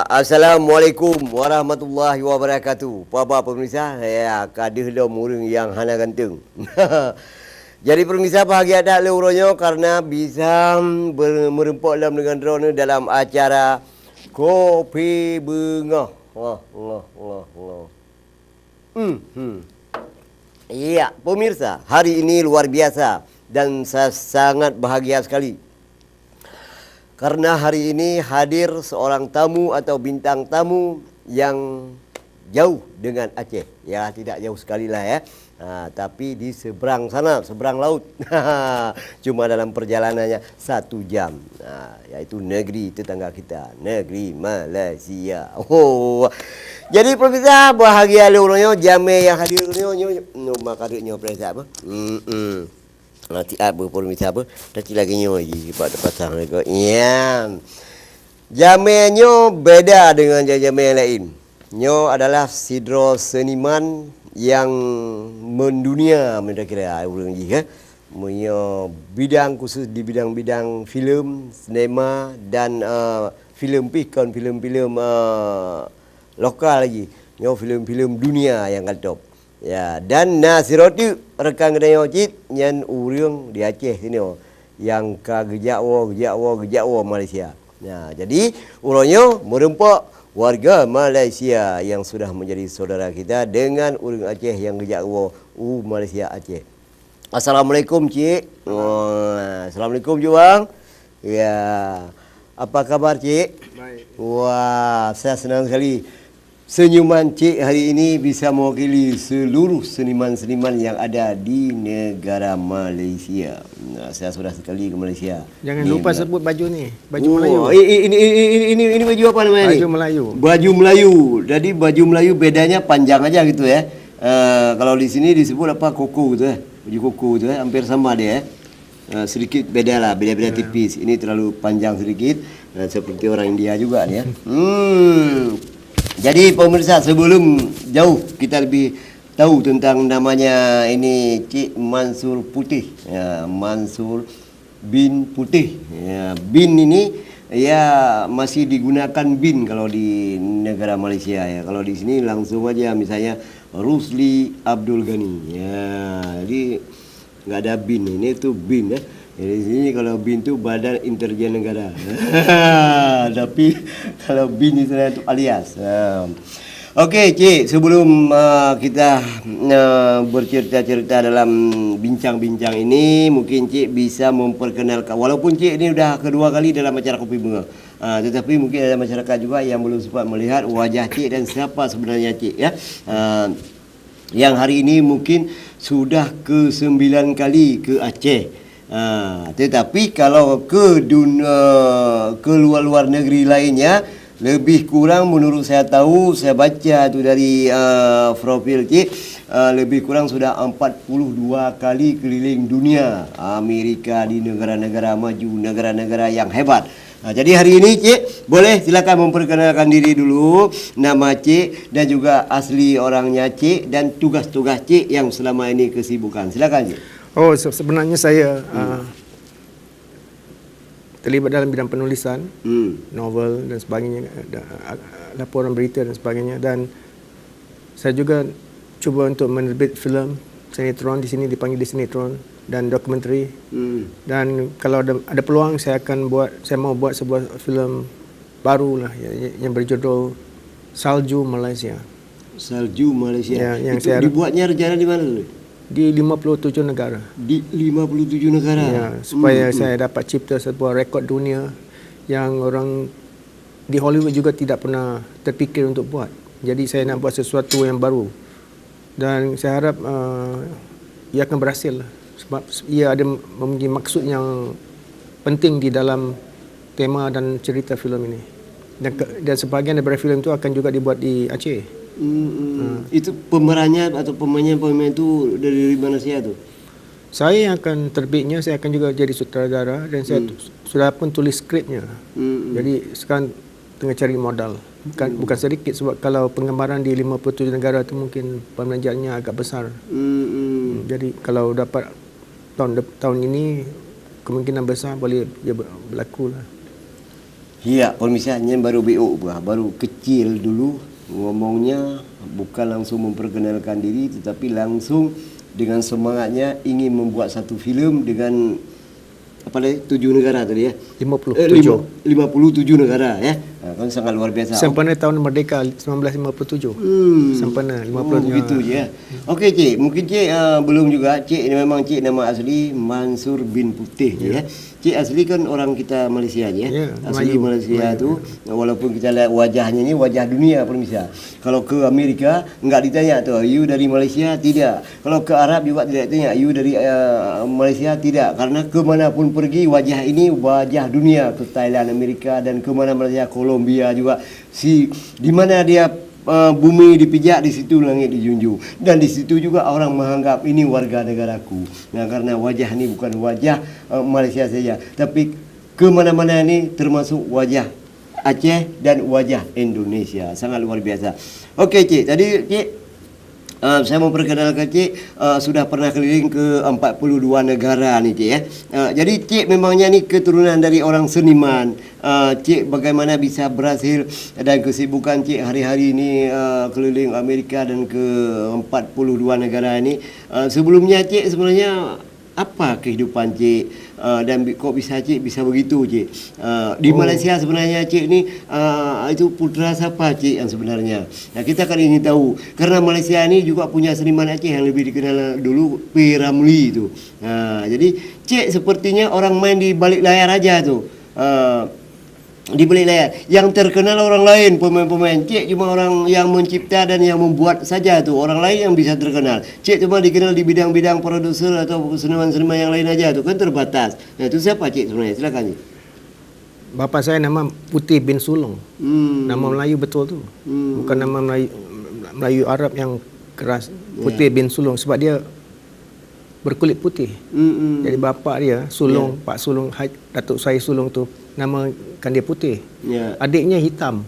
Assalamualaikum warahmatullahi wabarakatuh. Apa pemirsa? Ya, kadah dah murung yang hana ganteng. Jadi pemirsa bahagia dak leuronyo karena bisa merempok dalam dengan drone dalam acara Kopi Bengah. Iya, pemirsa, hari ini luar biasa dan saya sangat bahagia sekali. Karena hari ini hadir seorang tamu atau bintang tamu yang jauh dengan Aceh. Ya, tidak jauh sekali lah ya. Tapi di seberang sana, seberang laut. Cuma dalam perjalanannya 1 jam. Yaitu negeri tetangga kita, negeri Malaysia. Jadi pemirsa bahagia leuronyo jame yang hadir nyo makaduknya perisa apa? Nanti apa pemirsa apa? Nanti lagi nyo pada pasang mereka. Ya. Jamenyo beda dengan jame yang lain. Nyo adalah sidro seniman yang mendunia kira orang ji punya bidang khusus di bidang-bidang filem, sinema dan filem pikon filem-filem lokal lagi. Nyo filem-filem dunia yang top. Ya, dan nasiroti rekan kedai cit nyan urang di Aceh sini yang ka gejak-wo Malaysia. Ya, jadi uronyo merempak warga Malaysia yang sudah menjadi saudara kita dengan urang Aceh yang gejak-wo Malaysia Aceh. Assalamualaikum cik. Assalamualaikum juang. Ya. Apa kabar cik? Baik. Wah, saya senang sekali. Senyuman cik hari ini bisa mewakili seluruh seniman-seniman yang ada di negara Malaysia. Saya sudah sekali ke Malaysia. Jangan lupa sebut baju ni, baju Melayu. Ini baju apa namanya baju ni? Melayu. Baju Melayu. Jadi baju Melayu bedanya panjang aja gitu ya. Kalau di sini disebut apa koko gitu ya. Baju koko gitu ya, hampir sama dia ya. Sedikit beda lah, beda-beda tipis. Ini terlalu panjang sedikit. Seperti orang India juga nih ya. Jadi pemirsa sebelum jauh kita lebih tahu tentang namanya ini Cik Mansur Putih. Ya, Mansur bin Putih. Ya, bin ini ya masih digunakan bin kalau di negara Malaysia ya. Kalau di sini langsung aja misalnya Rusli Abdul Ghani. Ya, jadi nggak ada bin ini tuh bin ya. Di sini kalau bin itu Badan Intelijen Negara. Tapi kalau bin itu alias. Okey, cik, sebelum kita bercerita-cerita dalam bincang-bincang ini, mungkin cik bisa memperkenalkan. Walaupun cik ini sudah kedua kali dalam acara Kopi Bunga, tetapi mungkin ada masyarakat juga yang belum sempat melihat wajah cik dan siapa sebenarnya cik ya. Yang hari ini mungkin sudah ke-9 kali ke Aceh. Tetapi kalau ke luar negeri lainnya lebih kurang menurut saya tahu, saya baca tu dari profil cik, lebih kurang sudah 42 kali keliling dunia, Amerika, di negara-negara maju, negara-negara yang hebat. Jadi hari ini cik boleh silakan memperkenalkan diri dulu, nama cik dan juga asli orangnya cik dan tugas-tugas cik yang selama ini kesibukan. Silakan cik. Oh, sebenarnya saya terlibat dalam bidang penulisan, novel dan sebagainya, laporan berita dan sebagainya, dan saya juga cuba untuk menerbit filem sinetron, di sini dipanggil di sinetron, dan dokumentari. Dan kalau ada peluang saya mau buat sebuah filem baru lah yang berjudul Salju Malaysia. Salju Malaysia. Ya, yang itu dibuatnya rencana di mana dulu? Di 57 negara. Di 57 negara. Ya, supaya saya dapat cipta sebuah rekod dunia yang orang di Hollywood juga tidak pernah terfikir untuk buat. Jadi saya nak buat sesuatu yang baru. Dan saya harap ia akan berhasil lah. Sebab ia ada mempunyai maksud yang penting di dalam tema dan cerita filem ini. Dan sebahagian daripada filem itu akan juga dibuat di Aceh. Itu pemerannya atau pemain itu dari mana saya tu? Saya yang akan terbitnya, saya akan juga jadi sutradara dan saya sudah pun tulis skripnya. Jadi sekarang tengah cari modal. Bukan sedikit sebab kalau penggambaran di 57 negara itu mungkin pembelanjaannya agak besar. Jadi kalau dapat tahun ini kemungkinan besar boleh dia berlaku lah. Ya, misalnya baru BO baru kecil dulu ngomongnya, bukan langsung memperkenalkan diri tetapi langsung dengan semangatnya ingin membuat satu filem dengan apa tadi 7 negara tadi ya. 57. 57 negara ya. Kan sangat luar biasa. Sempena tahun merdeka 1957. Sempena 50 begitu je ya. Okey cik, mungkin cik belum juga cik ini memang cik nama asli Mansur bin Putih ya. Cik asli kan orang kita Malaysia je ya. Asli Malaysia tu walaupun kita lihat wajahnya ni wajah dunia permisa. Kalau ke Amerika enggak ditanya tu you dari Malaysia, tidak. Kalau ke Arab juga tidak ditanya you dari Malaysia, tidak. Karena ke mana pun pergi wajah ini wajah dunia, ke Thailand, Amerika dan ke mana Malaysia, Kolombia juga. Di mana dia bumi dipijak, di situ langit dijunjung, dan di situ juga orang menganggap ini warga negaraku. Nah, karena wajah ini bukan wajah Malaysia saja, tapi ke mana-mana ini termasuk wajah Aceh dan wajah Indonesia. Sangat luar biasa. Okey cik, tadi cik saya mau perkenalkan cik sudah pernah keliling ke 42 negara ni cik ya. Jadi cik memangnya ni keturunan dari orang seniman. Cik bagaimana bisa berhasil dan kesibukan cik hari-hari ni keliling Amerika dan ke 42 negara ni. Sebelumnya cik sebenarnya apa kehidupan cik dan kok bisa cik bisa begitu cik? Di Malaysia sebenarnya cik ni itu putera siapa cik yang sebenarnya? Nah, kita akan ingin tahu karena Malaysia ni juga punya seniman Aceh yang lebih dikenal dulu P. Ramlee tu. Jadi cik sepertinya orang main di balik layar aja tu. Di balik layar yang terkenal orang lain, pemain-pemain. Cik cuma orang yang mencipta dan yang membuat saja tu, orang lain yang bisa terkenal. Cik cuma dikenal di bidang-bidang produser atau seniman-seniman yang lain aja tu, kan terbatas. Nah, itu siapa cik sebenarnya? Silakan cik. Bapa saya nama Putih bin Sulong. Nama Melayu betul tu. Bukan nama Melayu Arab yang keras. Putih bin Sulong sebab dia berkulit putih. Jadi bapa dia Sulong, Pak Sulong, Datuk Saya Sulong tu namakan dia Putih. Adiknya Hitam.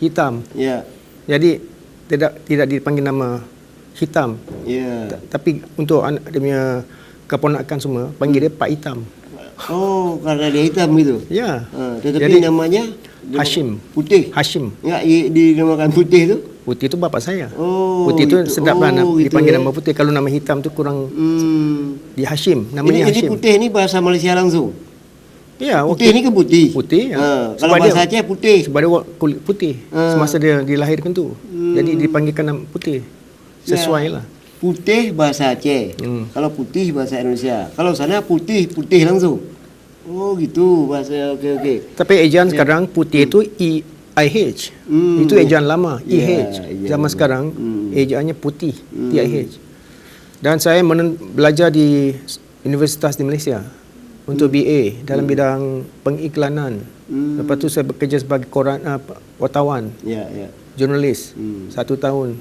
Hitam. Jadi tidak dipanggil nama Hitam. Tapi untuk dia punya keponakan semua panggil dia Pak Hitam. Oh, karena dia hitam gitu. Ya. Tetapi Jadi, namanya Hashim. Putih. Hashim. Enggak dinamakan Putih tu? Putih tu bapa saya. Oh, Putih tu sedaplah dipanggil gitu, nama Putih. Kalau nama Hitam tu kurang di Hashim. Namanya ini Hashim. Putih ni bahasa Malaysia langsung. Ya, Putih ni ke putih? Putih. Kalau bahasa Aceh putih. Sebab dia kulit putih semasa dia dilahirkan tu. Jadi dipanggilkan nama Putih. Sesuai lah. Putih bahasa Aceh. Kalau putih bahasa Indonesia. Kalau sana putih langsung. Oh gitu bahasa okey. Tapi ejaan sekarang Putih itu EIH. Itu ejaan lama EH. Zaman sekarang ejaannya Putih TIH. Dan saya belajar di universitas di Malaysia untuk BA dalam bidang pengiklanan. Lepas tu saya bekerja sebagai wartawan. Jurnalis 1 tahun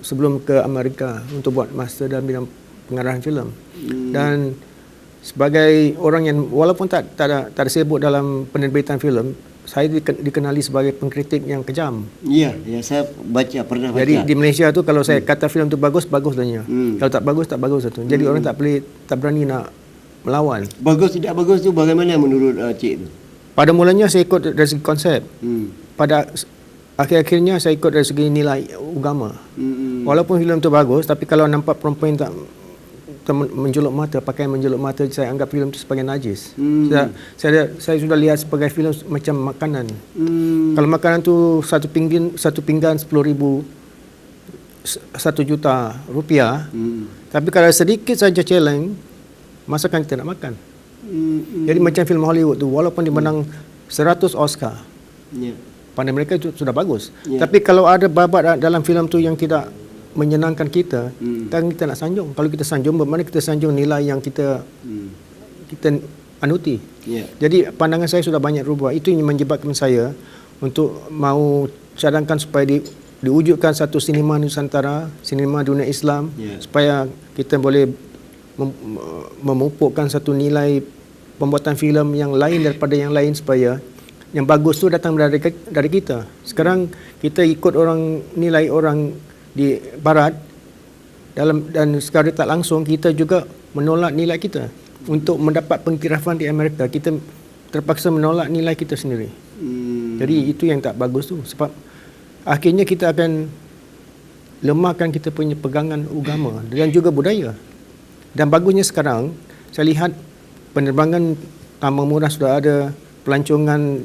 sebelum ke Amerika untuk buat master dalam bidang pengarahan filem. Dan sebagai orang yang walaupun tak ada sibuk dalam penerbitan filem, saya dikenali sebagai pengkritik yang kejam. Ya, saya pernah baca. Jadi di Malaysia tu kalau saya kata filem tu bagus adanya. Kalau tak bagus tu. Jadi orang tak berani nak melawan. Bagus tidak bagus tu bagaimana menurut cik tu? Pada mulanya saya ikut dari segi konsep. Pada akhir-akhirnya saya ikut dari segi nilai agama. Walaupun filem tu bagus, tapi kalau nampak perempuan tak menjolok mata, pakaian menjolok mata, saya anggap filem itu sebagai najis. Saya sudah lihat sebagai filem macam makanan. Kalau makanan tu satu pinggan 10,000, 1 juta rupiah. Tapi kalau sedikit saja challenge, masakan kita nak makan. Jadi macam filem Hollywood tu, walaupun dimenang 100 Oscar, pandai mereka itu sudah bagus. Tapi kalau ada babat dalam filem tu yang tidak menyenangkan kita, kan kita nak sanjung. Kalau kita sanjung, bagaimana kita sanjung nilai yang kita anuti. Jadi pandangan saya sudah banyak rubah. Itu yang menyebabkan saya untuk mau cadangkan supaya diwujudkan satu sinema Nusantara, sinema dunia Islam, supaya kita boleh memupukkan satu nilai pembuatan filem yang lain daripada yang lain, supaya yang bagus tu datang dari kita. Sekarang kita ikut nilai orang di barat dan secara tak langsung kita juga menolak nilai kita. Untuk mendapat pengiktirafan di Amerika, kita terpaksa menolak nilai kita sendiri. Jadi itu yang tak bagus tu, sebab akhirnya kita akan lemahkan kita punya pegangan agama dan juga budaya. Dan bagusnya sekarang saya lihat penerbangan tambang murah sudah ada, pelancongan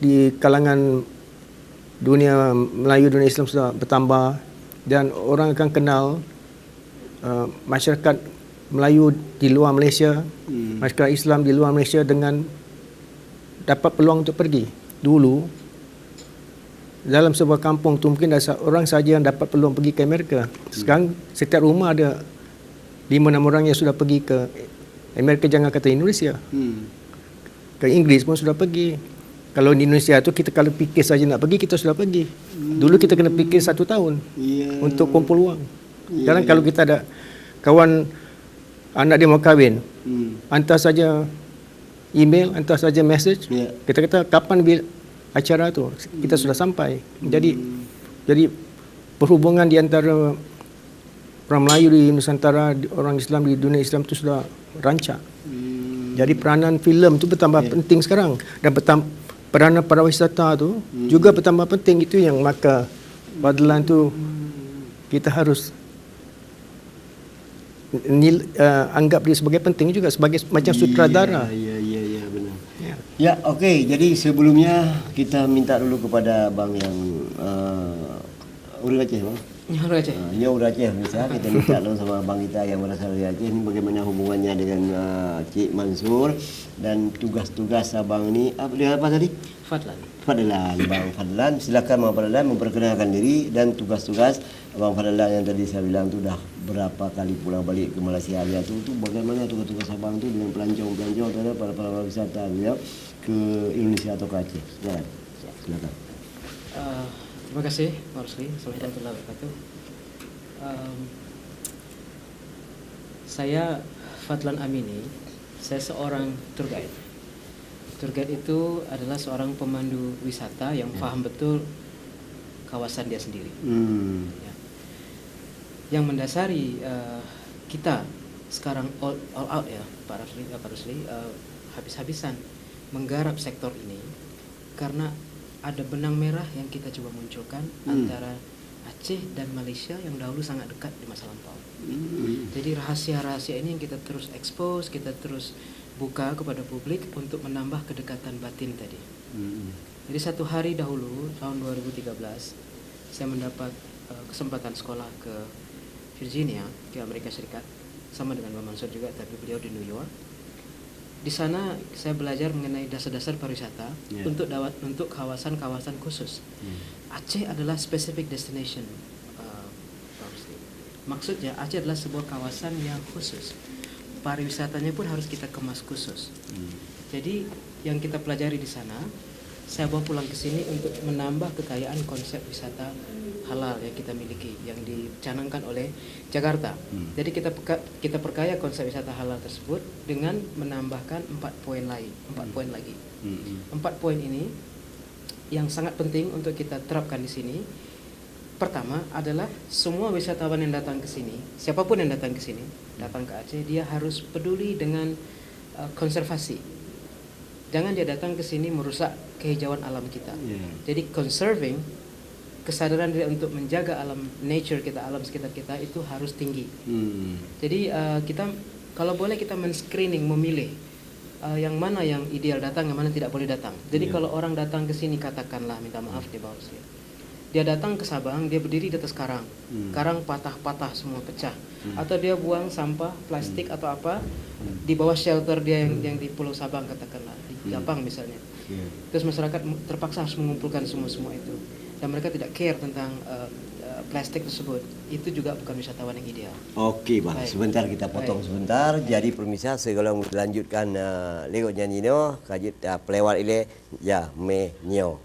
di kalangan dunia Melayu, dunia Islam sudah bertambah, dan orang akan kenal masyarakat Melayu di luar Malaysia, masyarakat Islam di luar Malaysia dengan dapat peluang untuk pergi. Dulu dalam sebuah kampung tu mungkin ada orang saja yang dapat peluang pergi ke Amerika. Sekarang setiap rumah ada 5-6 orang yang sudah pergi ke Amerika, jangan kata Indonesia. Ke Inggeris pun sudah pergi. Kalau di Indonesia tu kita kalau fikir saja nak pergi, kita sudah pergi. Dulu kita kena fikir 1 tahun untuk kumpul wang. Sekarang kalau kita ada kawan anak dia mau kahwin, hantar saja email, hantar saja message. Kita kata kapan acara tu, kita sudah sampai. Jadi perhubungan di antara orang Melayu di Nusantara, orang Islam di dunia Islam tu sudah rancak. Jadi peranan filem tu bertambah penting sekarang, dan peranan pariwisata tu juga bertambah penting. Itu yang maka Fadlan tu kita harus anggap dia sebagai penting juga, sebagai macam sutradara. Ya, benar. Ya, okey. Jadi sebelumnya kita minta dulu kepada Bang yang Urang Aceh, Bang. Urang Aceh. Ya, Urang Aceh. Bisa kita minta dulu sama Bang kita yang berasal dari Aceh, ini bagaimana hubungannya dengan Cik Mansur dan tugas-tugas Abang ni. Apa tadi? Fadlan. Bang Fadlan. Silakan Bang Fadlan memperkenalkan diri dan tugas-tugas Bang Fadlan yang tadi saya bilang tu dah berapa kali pulang balik ke Malaysia dia tu bagaimana tugas-tugas Abang tu dengan pelancong terhadap para wisata dia ke Indonesia atau ke Aceh. Silakan. Terima kasih Pak Rusli. Assalamualaikum warahmatullahi wabarakatuh. Saya Fadlan Amini. Saya seorang tour guide. Tour guide itu adalah seorang pemandu wisata yang faham betul kawasan dia sendiri. Ya. Yang mendasari kita sekarang all out ya Pak Rusli, habis-habisan menggarap sektor ini karena ada benang merah yang kita coba munculkan antara Aceh dan Malaysia yang dahulu sangat dekat di masa lampau. Jadi rahasia-rahasia ini yang kita terus expose, kita terus buka kepada publik untuk menambah kedekatan batin tadi. Jadi satu hari dahulu tahun 2013 saya mendapat kesempatan sekolah ke Virginia di Amerika Serikat, sama dengan Bang Mansur juga, tapi beliau di New York. Di sana saya belajar mengenai dasar-dasar pariwisata untuk kawasan-kawasan khusus. Aceh adalah specific destination. Maksudnya Aceh adalah sebuah kawasan yang khusus. Pariwisatanya pun harus kita kemas khusus. Jadi yang kita pelajari di sana, saya bawa pulang ke sini untuk menambah kekayaan konsep wisata halal yang kita miliki, yang dicanangkan oleh Jakarta. Jadi kita perkaya konsep wisata halal tersebut dengan menambahkan 4 poin lagi. 4 poin ini yang sangat penting untuk kita terapkan di sini. Pertama adalah semua wisatawan yang datang ke sini, siapapun yang datang ke sini, datang ke Aceh, dia harus peduli dengan konservasi. Jangan dia datang ke sini merusak kehijauan alam kita. Jadi conserving, kesadaran dia untuk menjaga alam nature kita, alam sekitar kita itu harus tinggi. Jadi kita kalau boleh kita men-screening, memilih yang mana yang ideal datang, yang mana tidak boleh datang. Jadi kalau orang datang ke sini, katakanlah minta maaf di bawah sini, dia datang ke Sabang, dia berdiri di atas karang, karang patah-patah semua pecah, atau dia buang sampah plastik atau apa di bawah shelter dia yang di Pulau Sabang, katakanlah di Gapang misalnya. Terus masyarakat terpaksa harus mengumpulkan semua itu, dan mereka tidak care tentang plastik tersebut. Itu juga bukan wisatawan yang ideal. Okey Bang, sebentar kita potong sebentar. Jadi pemirsa, sebelum lanjutkan lego nyanyi no, kajit pelewat ile ya me nyo.